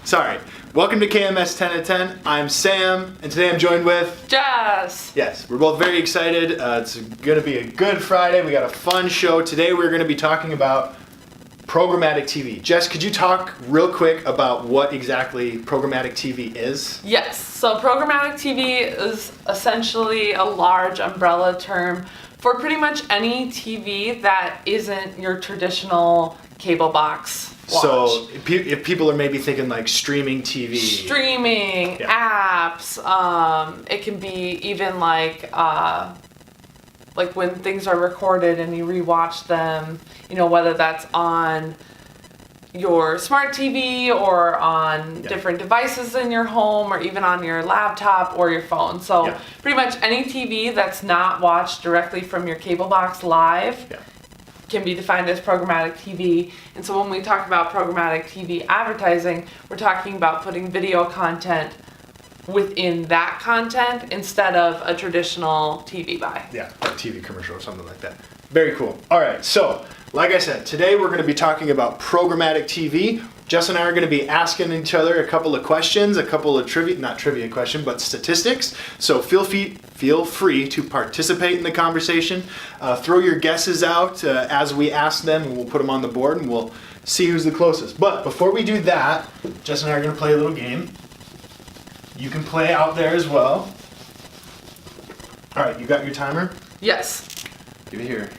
Sorry. Welcome to KMS 10 at 10. I'm Sam, and today I'm joined with Jess. Yes, we're both very excited. It's going to be a good Friday. We got a fun show. Today we're going to be talking about programmatic TV. Jess, could you talk real quick about what exactly programmatic TV is? Yes, so programmatic TV is essentially a large umbrella term for pretty much any TV that isn't your traditional cable box watch. So if people are maybe thinking like streaming TV. Streaming, apps, it can be even like when things are recorded and you rewatch them, whether that's on your smart TV or on different devices in your home or even on your laptop or your phone. So pretty much any TV that's not watched directly from your cable box live can be defined as programmatic TV. And so when we talk about programmatic TV advertising, we're talking about putting video content within that content instead of a traditional TV buy. Yeah, a TV commercial or something like that. Very cool. All right, so like I said, today we're going to be talking about programmatic TV. Jess and I are going to be asking each other a couple of questions, a couple of not trivia question, but statistics. So feel free to participate in the conversation. Throw your guesses out as we ask them, and we'll put them on the board, and we'll see who's the closest. But before we do that, Jess and I are going to play a little game. You can play out there as well. All right, you got your timer? Yes. Give it here.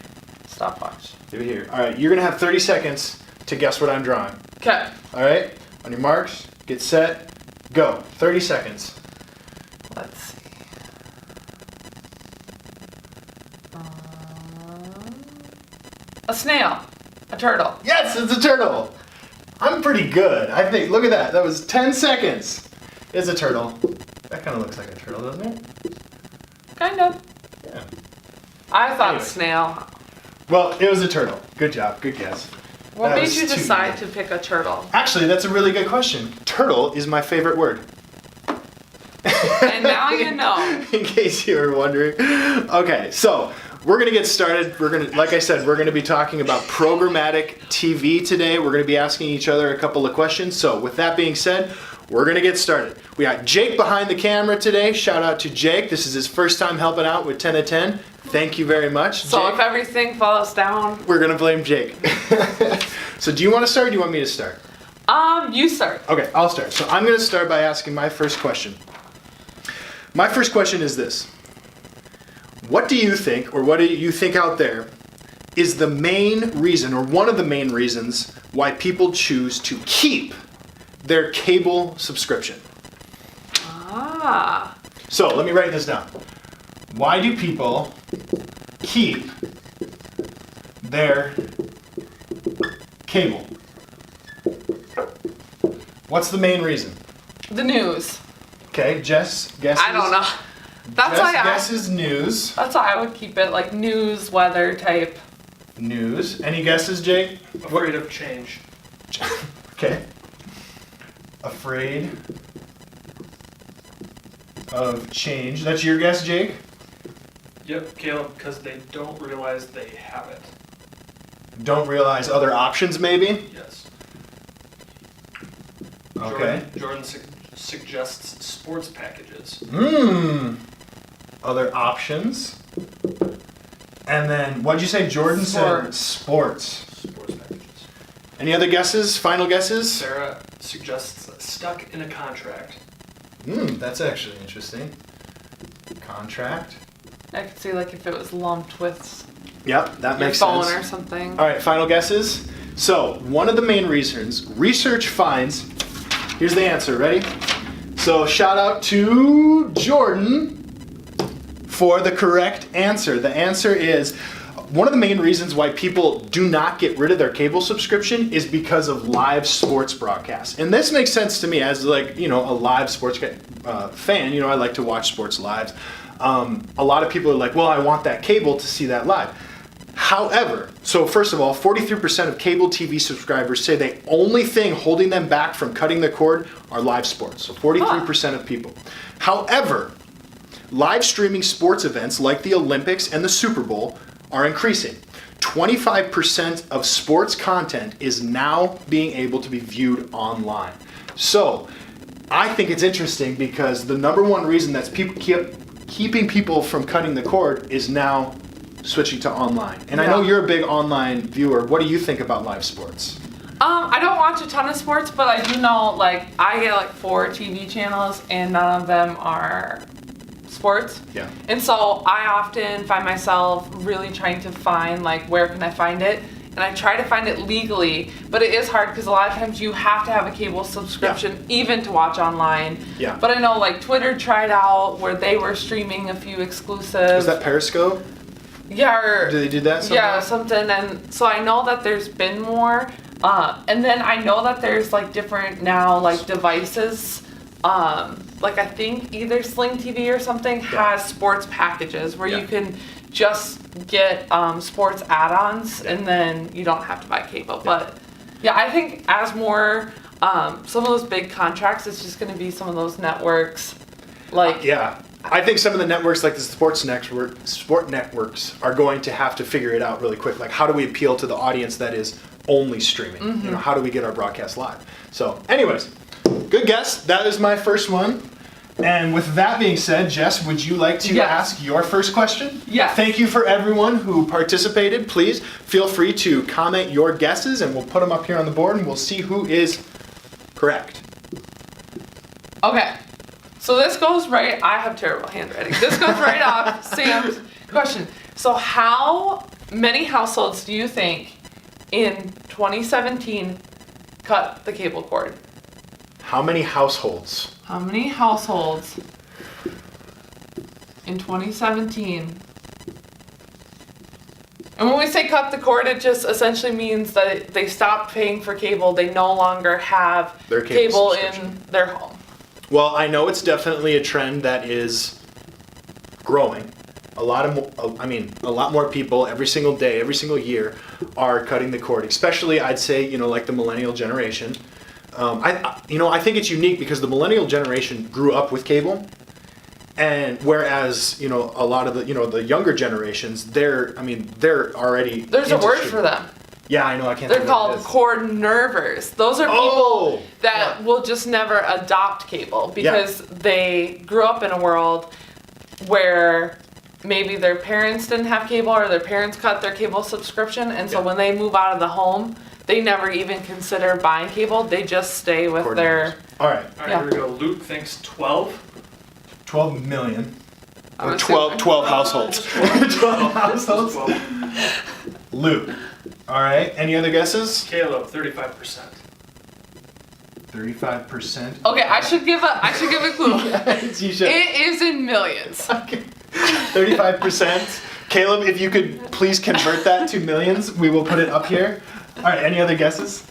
Stopwatch. Give it here. All right, you're going to have 30 seconds to guess what I'm drawing. Okay. All right, on your marks, get set, go. 30 seconds. Let's see. A snail. A turtle. Yes, it's a turtle. I'm pretty good. I think, look at that. That was 10 seconds. It's a turtle. That kind of looks like a turtle, doesn't it? Kind of. Yeah. I thought Anyway. snail. Well, it was a turtle. Good job. Good guess. What That made was you too decide easy. to pick a turtle? Actually, that's a really good question. Turtle is my favorite word. And now you know. In case you were wondering. Okay, so we're going to get started. Like I said, we're going to be talking about programmatic TV today. We're going to be asking each other a couple of questions. So with that being said, we're going to get started. We got Jake behind the camera today. Shout out to Jake. This is his first time helping out with 10 at 10. Thank you very much, So Jake. if everything falls down, We're going to blame Jake. So do you want to start or do you want me to start? you start. Okay, I'll start. So I'm going to start by asking my first question. My first question is this. What do you think, or what do you think out there, is the main reason, or one of the main reasons, why people choose to keep their cable subscription? So let me write this down. Why do people keep their cable? What's the main reason? The news. Okay, Jess guesses. I don't know. That's why guesses news. That's why I would keep it like news, weather type. News. Any guesses, Jake? Afraid of change. Okay. Afraid of change. That's your guess, Jake? Yep, Caleb, because they don't realize they have it. Don't realize other options, maybe? Yes. Okay. Jordan suggests sports packages. Other options. And then, what'd you say? Jordan said sports. Sports packages. Any other guesses? Final guesses? Sarah suggests stuck in a contract. That's actually interesting. Contract. I could see like if it was lumped with Yep, that your makes phone sense. or something. All right, final guesses. So, one of the main reasons, research finds, here's the answer, ready? So, shout out to Jordan for the correct answer. The answer is, one of the main reasons why people do not get rid of their cable subscription is because of live sports broadcasts. And this makes sense to me as a live sports fan. I like to watch sports live. A lot of people are like, well, I want that cable to see that live. However, so first of all, 43% of cable TV subscribers say the only thing holding them back from cutting the cord are live sports. So 43% of people. However, live streaming sports events like the Olympics and the Super Bowl are increasing. 25% of sports content is now being able to be viewed online. So I think it's interesting because the number one reason that's keeping people from cutting the cord is now switching to online. And I know you're a big online viewer. What do you think about live sports? I don't watch a ton of sports, but I do know, like, I get like 4 TV channels and none of them are sports. Yeah. And so I often find myself really trying to find, like, where can I find it? And I try to find it legally, but it is hard because a lot of times you have to have a cable subscription even to watch online. Yeah. But I know, like, Twitter tried out where they were streaming a few exclusives. Is that Periscope? Yeah. Or, Do they do that somehow? Yeah, something. And so I know that there's been more. And then I know that there's like different now like devices. Like I think either Sling TV or something has sports packages where you can just get sports add-ons and then you don't have to buy cable. But yeah, I think as more some of those big contracts, it's just going to be some of those networks. Like I think some of the networks, like the sport networks, are going to have to figure it out really quick. Like, how do we appeal to the audience that is only streaming? Mm-hmm. You know, how do we get our broadcast live? So, anyways, good guess. That is my first one. And with that being said, Jess, would you like to ask your first question? Yes. Thank you for everyone who participated. Please feel free to comment your guesses, and we'll put them up here on the board, and we'll see who is correct. Okay. So this goes right, I have terrible handwriting. This goes right off Sam's question. So how many households do you think in 2017 cut the cable cord? How many households? How many households in 2017? And when we say cut the cord, it just essentially means that they stopped paying for cable. They no longer have Their cable in their home. Well, I know it's definitely a trend that is growing. A lot more people every single day, every single year are cutting the cord, especially I'd say, like the millennial generation. I think it's unique because the millennial generation grew up with cable, and whereas, a lot of the younger generations, they're already There's a word for them. Yeah, I know. I can't. They're called cord nervers. Those are people that will just never adopt cable because they grew up in a world where maybe their parents didn't have cable or their parents cut their cable subscription, and so when they move out of the home, they never even consider buying cable. They just stay with their. All right, here we go. Luke thinks 12. 12 million. I'm Or 12 households. 12 households. 12. Luke. All right. Any other guesses? Caleb, 35%. 35%. Okay, I should give a clue. Yes, you should. It is in millions. Okay. 35%. Caleb, if you could please convert that to millions, we will put it up here. All right. Any other guesses?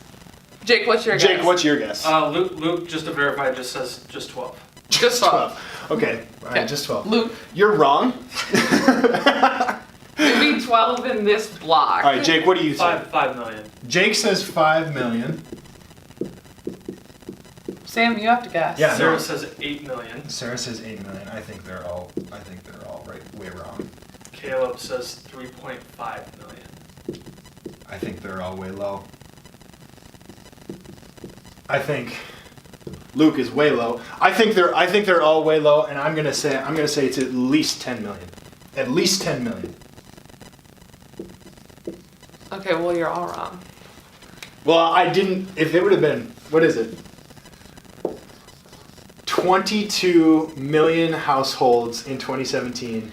Jake, what's your guess? Jake, what's your guess? Luke, just to verify, just says just 12. Just 12. Okay. All right. Just 12. Luke. You're wrong. Maybe 12 in this block. All right, Jake, what do you say? 5 million. Jake says 5 million. Sam, you have to guess. Yeah. Sarah says 8 million. Sarah says 8 million. I think they're all way wrong. Caleb says 3.5 million. I think they're all way low. I think Luke is way low. I think they're all way low, and I'm gonna say it's at least 10 million. At least 10 million. Okay, well, you're all wrong. Well, I didn't. If it would have been, what is it? 22 million households in 2017.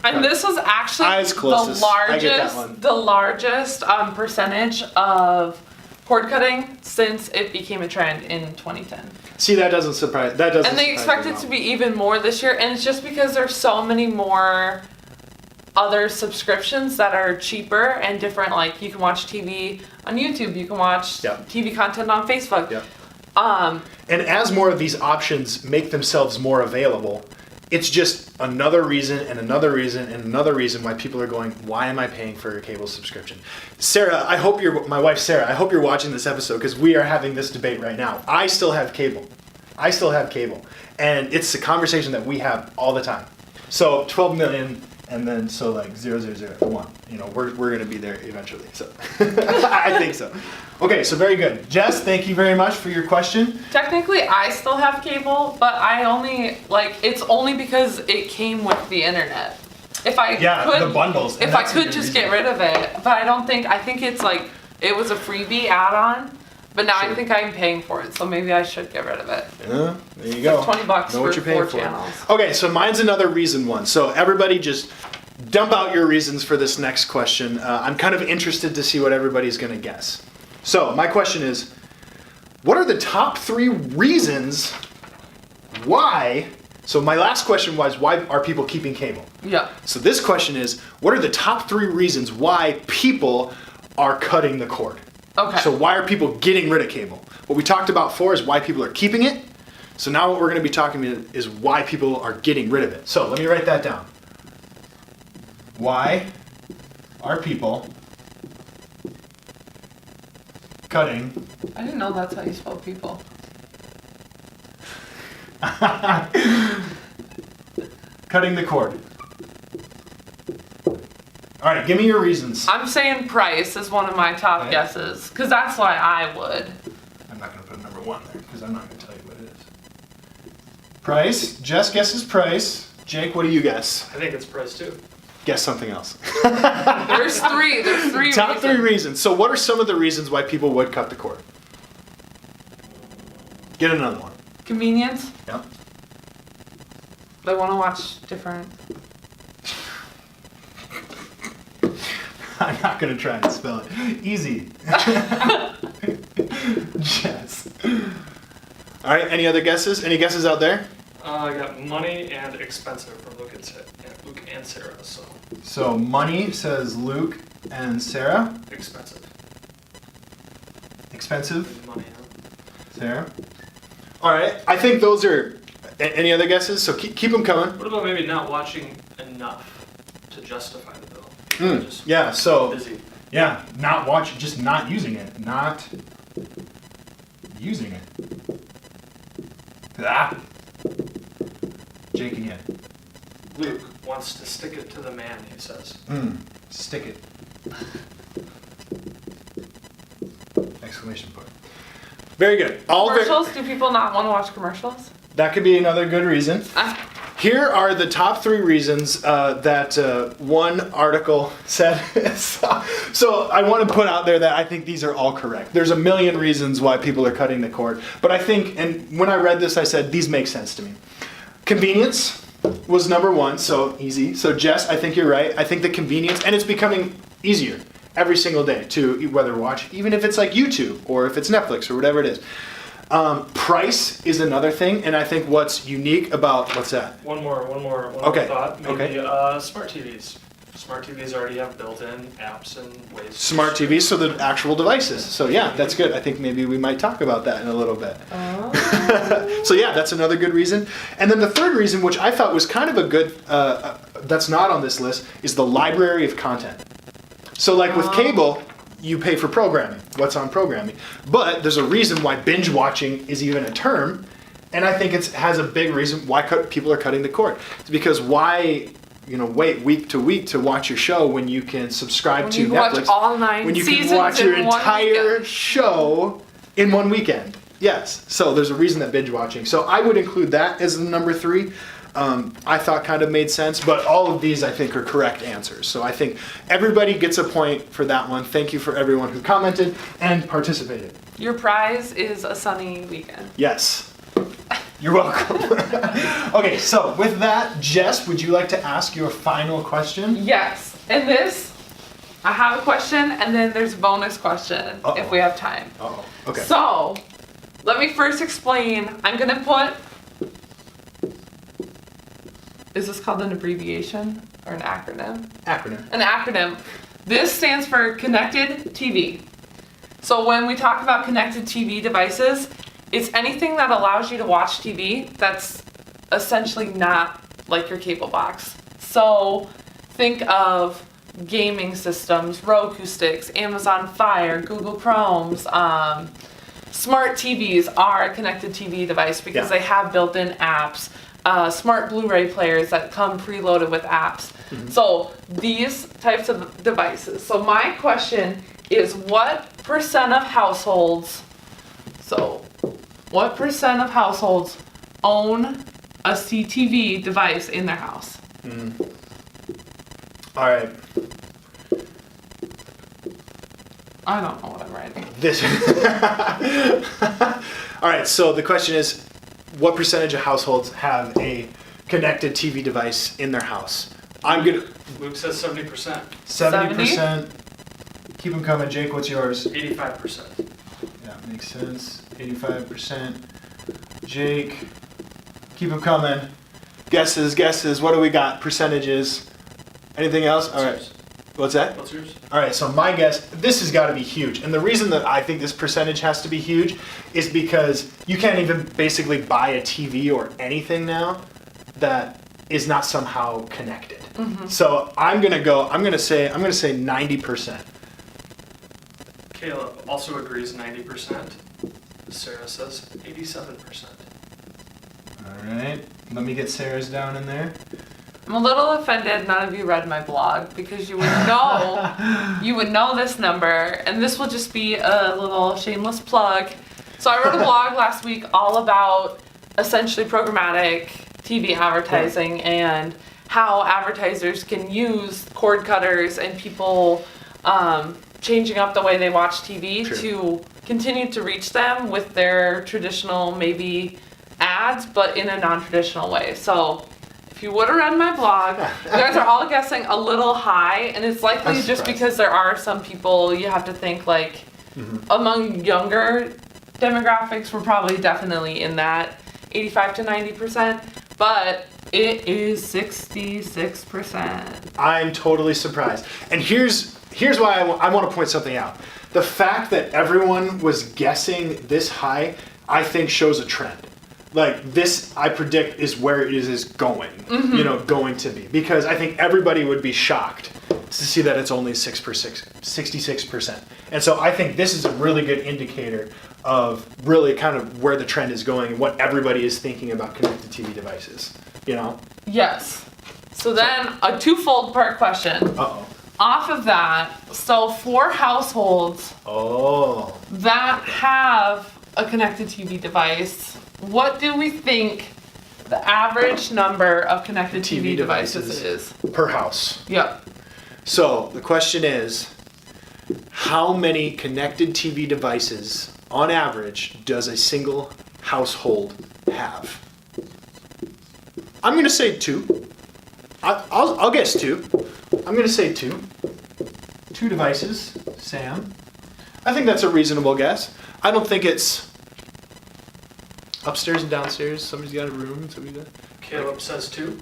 And this was actually I was closest. I get that one. the largest percentage of cord cutting since it became a trend in 2010. See, that doesn't surprise. That doesn't. And they expect it to be even more this year, and it's just because there's so many more other subscriptions that are cheaper and different. Like you can watch TV on YouTube, you can watch TV content on Facebook. Yep. And as more of these options make themselves more available, it's just another reason and another reason and another reason why people are going, why am I paying for a cable subscription? Sarah, my wife Sarah, I hope you're watching this episode because we are having this debate right now. I still have cable. And it's a conversation that we have all the time. So 12 million And then, so like 0, 0, 0, 1. You know, we're going to be there eventually. So I think so. Okay, so very good. Jess, thank you very much for your question. Technically, I still have cable, but I only, like, it's only because it came with the internet. If I could, the bundles. If I could just get rid of it, but I think it's like, it was a freebie add-on, but now I think I'm paying for it, so maybe I should get rid of it. Yeah, there you go. Like $20 know what for you're paying 4 for. channels. Okay, so mine's another reason one. So everybody just dump out your reasons for this next question. I'm kind of interested to see what everybody's going to guess. So my question is, what are the top 3 reasons why? So my last question was, why are people keeping cable? Yeah. So this question is, what are the top 3 reasons why people are cutting the cord? Okay. So why are people getting rid of cable? What we talked about before is why people are keeping it. So now what we're going to be talking about is why people are getting rid of it. So let me write that down. Why are people cutting? I didn't know that's how you spell people. Cutting the cord. All right, give me your reasons. I'm saying price is one of my top guesses, because that's why I would. I'm not going to put number 1 there because I'm not going to tell you what it is. Price. Jess guesses price. Jake, what do you guess? I think it's price too. Guess something else. There's 3. There's 3 Top 3 reasons. reasons. So what are some of the reasons why people would cut the cord? Get another one. Convenience. Yep. They want to watch different. I'm not going to try and spell it. Easy. Jess. All right, any other guesses? Any guesses out there? I got money and expensive from Luke and Sarah. So money says Luke and Sarah. Expensive. Expensive, Money. Sarah. All right, I think those are. Any other guesses? So keep them coming. What about maybe not watching enough to justify the bill? Just Yeah. So. busy. Yeah, not watching, just not using it. Not using it. Ah. Jake again. Luke wants to stick it to the man, he says. Stick it. Exclamation point. Very good. Commercials? Do people not want to watch commercials? That could be another good reason. Here are the top 3 reasons that one article said. So I want to put out there that I think these are all correct. There's a million reasons why people are cutting the cord. But I think, and when I read this, I said, these make sense to me. Convenience was number 1, so easy. So Jess, I think you're right. I think the convenience, and it's becoming easier every single day to whether watch, even if it's like YouTube or if it's Netflix or whatever it is. Price is another thing, and I think what's unique about, what's that? One more Okay, thought. Maybe okay. Smart TVs. Smart TVs already have built-in apps and ways. Smart TVs, so the actual devices. So yeah, that's good. I think maybe we might talk about that in a little bit. Oh. So yeah, that's another good reason. And then the third reason, which I thought was kind of a good, that's not on this list, is the library of content. So like with cable, you pay for programming, what's on programming. But there's a reason why binge watching is even a term, and I think it has a big reason why people are cutting the cord. It's because why wait week to week to watch your show when you can subscribe to Netflix. Watch all 9 when you seasons can watch your in one entire weekend. show in one weekend. Yes, so there's a reason that binge watching. So I would include that as the number 3. I thought kind of made sense, but all of these I think are correct answers. So I think everybody gets a point for that one. Thank you for everyone who commented and participated. Your prize is a sunny weekend. Yes. You're welcome. Okay, so with that, Jess, would you like to ask your final question? Yes. And this, I have a question, and then there's a bonus question if we have time. Uh-oh. Okay. So, let me first explain. I'm going to put... Is this called an abbreviation or an acronym? Acronym. An acronym. This stands for Connected TV. So when we talk about connected TV devices, it's anything that allows you to watch TV that's essentially not like your cable box. So think of gaming systems, Roku sticks, Amazon Fire, Google Chromes, smart TVs are a connected TV device because they have built-in apps. Smart Blu-ray players that come preloaded with apps. So these types of devices. So my question is, what percent of households own a CTV device in their house? All right. I don't know what I'm writing. This. All right. So the question is, what percentage of households have a connected TV device in their house? Luke says 70%. 70%. Keep them coming. Jake, what's yours? 85%. Yeah, makes sense. 85%. Jake, keep them coming. Guesses. What do we got? Percentages. Anything else? All right. What's that? What's yours? All right, so my guess, this has got to be huge. And the reason that I think this percentage has to be huge is because you can't even basically buy a TV or anything now that is not somehow connected. So I'm going to say 90%. Caleb also agrees 90%. Sarah says 87%. All right, let me get Sarah's down in there. I'm a little offended none of you read my blog because you would know this number, and this will just be a little shameless plug. So I wrote a blog last week all about essentially programmatic TV advertising and how advertisers can use cord cutters and people changing up the way they watch TV to continue to reach them with their traditional maybe ads, but in a non-traditional way. So if you would have read my blog, you guys are all guessing a little high, and it's likely just because there are some people you have to think like among younger demographics, we're probably definitely in that 85 to 90%, but it is 66%. I'm totally surprised. And here's why I want to point something out. The fact that everyone was guessing this high, I think shows a trend. Like this, I predict is where it is going, going to be. Because I think everybody would be shocked to see that it's only 66%. And so I think this is a really good indicator of really kind of where the trend is going and what everybody is thinking about connected TV devices, Yes. So then a twofold part question. Uh-oh. Off of that, so for households that have a connected TV device, what do we think the average number of connected TV devices is? Per house. Yep. So the question is, how many connected TV devices on average does a single household have? I'm going to say 2. I'll guess 2. I'm going to say 2. 2 devices, Sam. I think that's a reasonable guess. I don't think it's upstairs and downstairs. Somebody's got a room. Caleb says 2.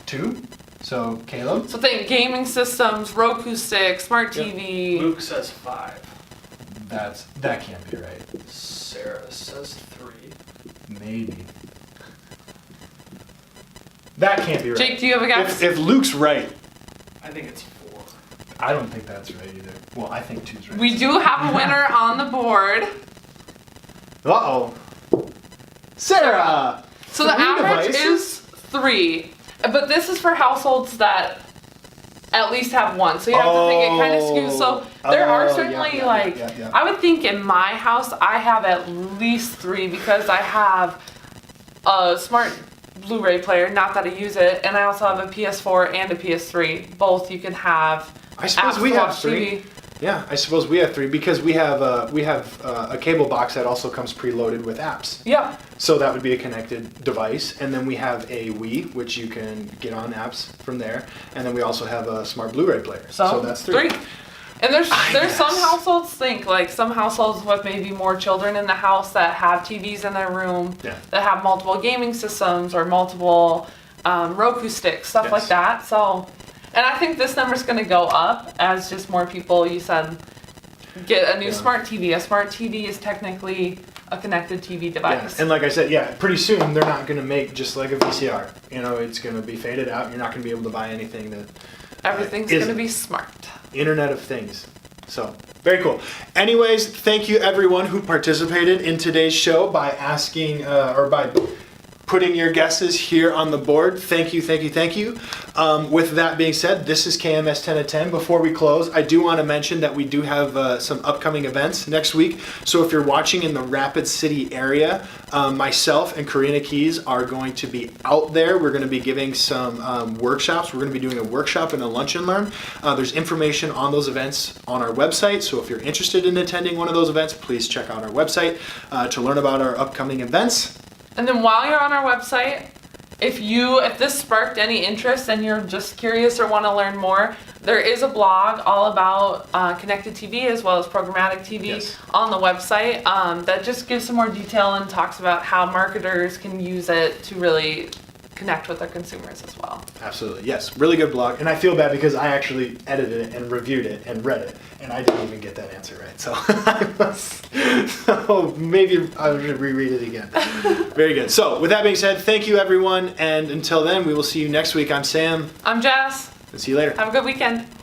2. So Caleb. So think gaming systems, Roku stick, smart TV. Luke says 5. That can't be right. Sarah says 3. Maybe. That can't be right. Jake, do you have a guess? If Luke's right, I think it's 4. I don't think that's right either. Well, I think 2's right. We do have a winner on the board. Uh-oh. Sarah! So the 3 average devices? is 3. But this is for households that at least have one. So you have to think it kind of skews. So there are certainly I would think in my house I have at least 3 because I have a smart Blu-ray player, not that I use it, and I also have a PS4 and a PS3. Both you can have. I suppose we have 3. Yeah, I suppose we have 3 because we have a cable box that also comes preloaded with apps. Yeah. So that would be a connected device, and then we have a Wii, which you can get on apps from there, and then we also have a smart Blu-ray player. So that's 3. And there's some households some households with maybe more children in the house that have TVs in their room, that have multiple gaming systems or multiple Roku sticks, stuff like that. So, and I think this number's going to go up as just more people, you said, get a new smart TV. A smart TV is technically a connected TV device. Yeah. And like I said, pretty soon they're not going to make just like a VCR. It's going to be faded out. You're not going to be able to buy anything that everything's going to be smart. Internet of Things. So, very cool. Anyways, thank you everyone who participated in today's show by asking or by putting your guesses here on the board. Thank you, thank you, thank you. With that being said, this is KMS 10 at 10. Before we close, I do want to mention that we do have some upcoming events next week. So if you're watching in the Rapid City area, myself and Karina Keys are going to be out there. We're going to be giving some workshops. We're going to be doing a workshop and a lunch and learn. There's information on those events on our website. So if you're interested in attending one of those events, please check out our website to learn about our upcoming events. And then while you're on our website, if this sparked any interest and you're just curious or want to learn more, there is a blog all about connected TV as well as programmatic TV on the website that just gives some more detail and talks about how marketers can use it to really connect with their consumers as well. Absolutely, yes. Really good blog. And I feel bad because I actually edited it and reviewed it and read it, and I didn't even get that answer right. So maybe I should reread it again. Very good. So with that being said, thank you everyone, and until then, we will see you next week. I'm Sam. I'm Jess. And see you later. Have a good weekend.